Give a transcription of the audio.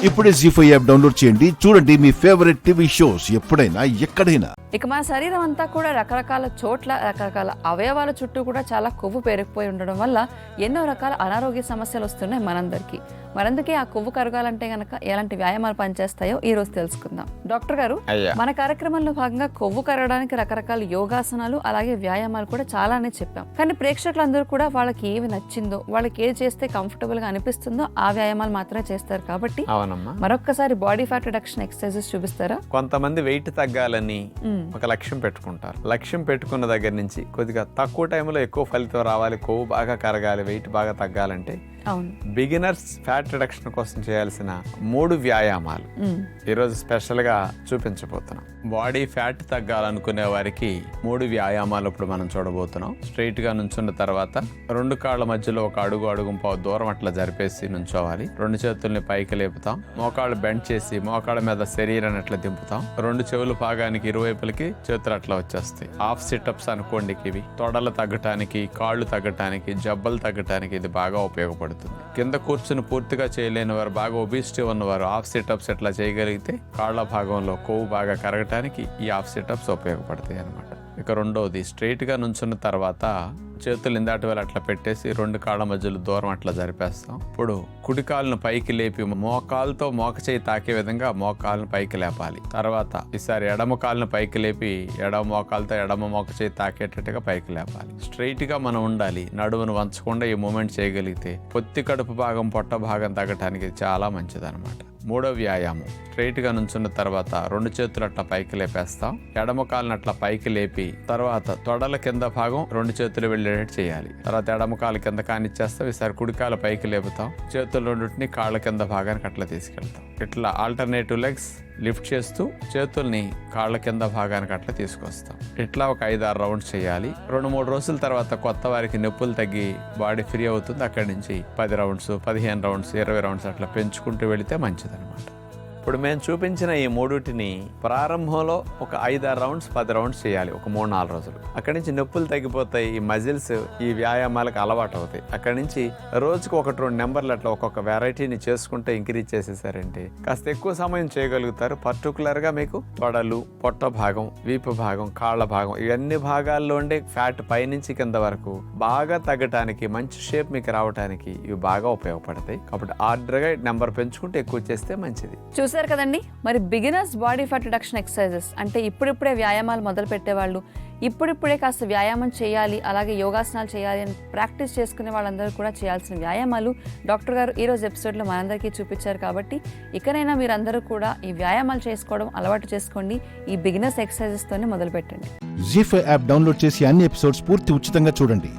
ఇప్పుడే జీ5 app download చేయండి. చూడండి మీ ఫేవరెట్ టీవీ షోస్ ఎప్పుడైనా ఎక్కడైనా. ఇక మన శరీరం అంతా కూడా రకరకాల చోట్ల రకరకాల అవయవాల చుట్టూ కూడా చాలా కొవ్వు పేరుకుపోయి ఉండడం వల్ల ఎన్నో రకాల అనారోగ్య సమస్యలు వస్తున్నాయి మనందరికీ. మరందుకే ఆ కొవ్వు కరగాలంటే గనక ఎలాంటి వ్యాయామాలు పనిచేస్తాయో ఈ రోజు తెలుసుకుందాం. డాక్టర్ గారు, మన కార్యక్రమంలో భాగంగా కొవ్వు కరగడానికి రకరకాల యోగాసనాలు అలాగే వ్యాయామాలు కూడా చాలానే చెప్పాం. కానీ ప్రేక్షకులందరూ కూడా వాళ్ళకి ఏవి నచ్చిందో, వాళ్ళకి ఏది చేస్తే కంఫర్టబుల్ గా అనిపిస్తుందో ఆ వ్యాయామాలు మాత్రమే చేస్తారు. కాబట్టి మరొక్కసారి బాడీ ఫ్యాట్ రిడక్షన్ ఎక్సర్సైజెస్ చూపిస్తారా? కొంతమంది వెయిట్ తగ్గాలని ఒక లక్ష్యం పెట్టుకుంటారు. లక్ష్యం పెట్టుకున్న దగ్గర నుంచి కొద్దిగా తక్కువ టైంలో ఎక్కువ ఫలితం రావాలి, కొవ్వు బాగా కరగాలి, వెయిట్ బాగా తగ్గాలంటే బిగినర్స్ ఫ్యాట్ రిడక్షన్ కోసం చేయాల్సిన 3 వ్యాయామాలు ఈరోజు స్పెషల్ గా చూపించబోతున్నాం. బాడీ ఫ్యాట్ తగ్గాలనుకునే వారికి 3 వ్యాయామాలు ఇప్పుడు మనం చూడబోతున్నాం. స్ట్రైట్ గా నుంచున్న తర్వాత 2 కాళ్ళ మధ్యలో ఒక అడుగు పావు దూరం అట్లా జరిపేసి నుంచోవాలి. 2 చేతుల్ని పైకి లేపుతాం. మోకాళ్ళు బెండ్ చేసి మోకాళ్ళ మీద శరీరాన్ని అట్లా దింపుతాం. 2 చెవుల భాగానికి ఇరువైపులకి చేతులు అట్లా వచ్చేస్తాయి. హాఫ్ సిటప్స్ అనుకోండి. ఇవి తొడలు తగ్గటానికి, కాళ్ళు తగ్గటానికి, జబ్బలు తగ్గటానికి ఇది బాగా ఉపయోగపడుతుంది. కింద కూర్చుని పూర్తిగా చేయలేని వారు, బాగా ఒబిసిటీ ఉన్నవారు హాఫ్ సిటప్స్ ఎట్లా చేయగలిగితే కాళ్ళ భాగంలో కొవ్వు బాగా కరగటానికి ఈ హాఫ్ సిటప్స్ ఉపయోగపడతాయి అన్నమాట. ఇక రెండవది, స్ట్రైట్ గా నుంచున్న తర్వాత చేతులు ఇందాటి వేళ అట్లా పెట్టేసి 2 కాళ్ళ మధ్యలో దూరం అట్లా జరిపేస్తాం. ఇప్పుడు కుడి కాళ్ళను పైకి లేపి మోకాలతో మోక చేయి తాకే విధంగా మోకాలను పైకి లేపాలి. తర్వాత ఈసారి ఎడమ కాళ్ళను పైకి లేపి ఎడమ మోకాలతో ఎడమ మోక చేయి తాకేటట్టుగా పైకి లేపాలి. స్ట్రైట్ గా మనం ఉండాలి. నడుమును వంచకుండా ఈ మూమెంట్ చేయగలిగితే పొత్తి కడుపు భాగం, పొట్ట భాగం తగ్గటానికి చాలా మంచిది అనమాట. 3వ వ్యాయామం, స్ట్రైట్ గా నుంచున్న తర్వాత 2 చేతులు అట్లా పైకి లేపేస్తాం. ఎడమ కాళ్ళని అట్లా పైకి లేపి తర్వాత తొడల కింద భాగం 2 చేతులు వెళ్ళేటట్టు చేయాలి. తర్వాత ఎడమ కాలు కింద కానిచ్చేస్తాం. ఈసారి కుడికాలు పైకి లేపుతాం. చేతులు 2టిని కాళ్ళ కింద భాగానికి అట్లా తీసుకెళ్తాం. ఇట్లా ఆల్టర్నేటివ్ లెగ్స్ లిఫ్ట్ చేస్తూ చేతుల్ని కాళ్ళ కింద భాగానికి అట్లా తీసుకొస్తాం. ఇట్లా ఒక 5-6 రౌండ్స్ చేయాలి. 2-3 రోజుల తర్వాత కొత్త వారికి నొప్పులు తగ్గి బాడీ ఫ్రీ అవుతుంది. అక్కడి నుంచి 10 రౌండ్స్, 15 రౌండ్స్, 20 రౌండ్స్ అట్లా పెంచుకుంటూ వెళితే మంచిదన్నమాట. ఇప్పుడు మేము చూపించిన ఈ 3టిని ప్రారంభంలో ఒక 5-6 రౌండ్స్, 10 రౌండ్స్ చేయాలి ఒక 3-4 రోజులు. అక్కడి నుంచి నొప్పులు తగ్గిపోతాయి. ఈ మజిల్స్ ఈ వ్యాయామాలకు అలవాటు అవుతాయి. అక్కడి నుంచి రోజుకు 1-2 నెంబర్లు అట్లా ఒక్కొక్క వెరైటీని చేసుకుంటే ఇంక్రీజ్ చేసేసారంటే కాస్త ఎక్కువ సమయం చేయగలుగుతారు. పర్టికులర్గా మీకు తొడలు, పొట్ట భాగం, వీపు భాగం, కాళ్ళ భాగం ఇవన్నీ భాగాల్లో ఉండే ఫ్యాట్ పైనుంచి కింద వరకు బాగా తగ్గటానికి, మంచి షేప్ మీకు రావడానికి ఇవి బాగా ఉపయోగపడతాయి. కాబట్టి ఆర్డర్గా నెంబర్ పెంచుకుంటే ఎక్కువ చేస్తే మంచిది. చూసారు కదండి, మరి beginners body fat reduction exercises అంటే ఇప్పుడిప్పుడే వ్యాయామాలు మొదలు పెట్టేవాళ్ళు, ఇప్పుడిప్పుడే కాస్త వ్యాయామం చేయాలి, అలాగే యోగాసనాలు చేయాలి అని ప్రాక్టీస్ చేసుకునే వాళ్ళందరూ కూడా చేయాల్సిన వ్యాయామాలు డాక్టర్ గారు ఈరోజు ఎపిసోడ్లో మనందరికీ చూపించారు. కాబట్టి ఇకనైనా మీరందరూ కూడా ఈ వ్యాయామాలు చేసుకోవడం అలవాటు చేసుకోండి. ఈ బిగినర్స్ ఎక్సర్సైజెస్తోనే మొదలు పెట్టండి. జీ5 యాప్ డౌన్లోడ్ చేసి అన్ని ఎపిసోడ్స్ పూర్తి ఉచితంగా చూడండి.